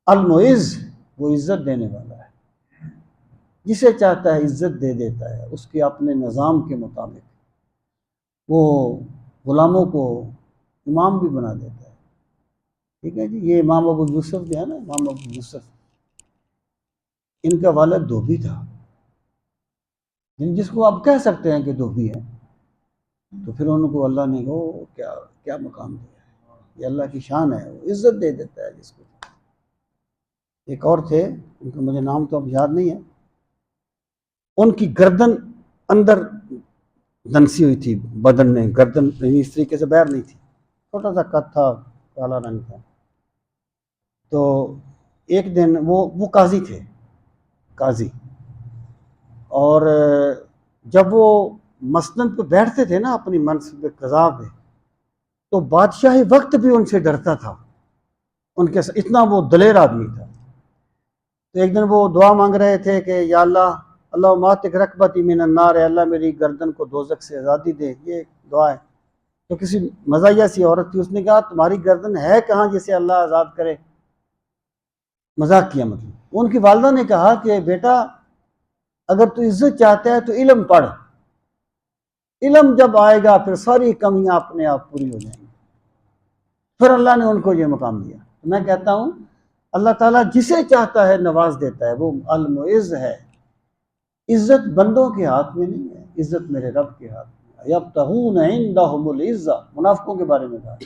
المعز، وہ عزت دینے والا ہے، جسے چاہتا ہے عزت دے دیتا ہے اس کے اپنے نظام کے مطابق، وہ غلاموں کو امام بھی بنا دیتا ہے۔ ٹھیک ہے جی، یہ امام ابو یوسف جو ہے نا، امام ابو یوسف، ان کا والد دھوبی تھا، جس کو آپ کہہ سکتے ہیں کہ دھوبی ہے، تو پھر ان کو اللہ نے کیا مقام دیا ہے، یہ اللہ کی شان ہے، وہ عزت دے دیتا ہے جس کو۔ ایک اور تھے، ان کا مجھے نام تو اب یاد نہیں ہے، ان کی گردن اندر دنسی ہوئی تھی، بدن میں گردن اس طریقے سے باہر نہیں تھی، چھوٹا سا قد تھا، کالا رنگ تھا۔ تو ایک دن وہ قاضی تھے، قاضی، اور جب وہ مسند پہ بیٹھتے تھے نا اپنی منصب قضا پہ، تو بادشاہی وقت بھی ان سے ڈرتا تھا، ان کے اتنا وہ دلیر آدمی تھا۔ تو ایک دن وہ دعا مانگ رہے تھے کہ یا اللہ ماتک رکبتی من النار، اللہ میری گردن کو دوزخ سے آزادی دے، یہ دعا ہے۔ تو کسی مزاحیہ سی عورت تھی، اس نے کہا تمہاری گردن ہے کہاں جسے اللہ آزاد کرے؟ مذاق کیا مطلب۔ ان کی والدہ نے کہا کہ بیٹا اگر تو عزت چاہتا ہے تو علم پڑھ، علم جب آئے گا پھر ساری کمیاں اپنے آپ پوری ہو جائیں گی۔ پھر اللہ نے ان کو یہ مقام دیا۔ میں کہتا ہوں اللہ تعالیٰ جسے چاہتا ہے نواز دیتا ہے، وہ المعز ہے۔ عزت بندوں کے ہاتھ میں نہیں ہے، عزت میرے رب کے ہاتھ میں۔ یبتغون عندهم العزہ، منافقوں کے بارے میں کہا،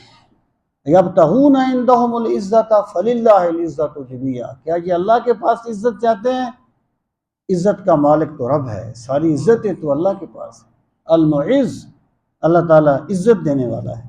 یبتغون عندهم العزۃ فللہ العزۃ جمیعا، کیا یہ اللہ کے پاس عزت چاہتے ہیں؟ عزت کا مالک تو رب ہے، ساری عزتیں تو اللہ کے پاس ہے۔ المعز، اللہ تعالیٰ عزت دینے والا ہے۔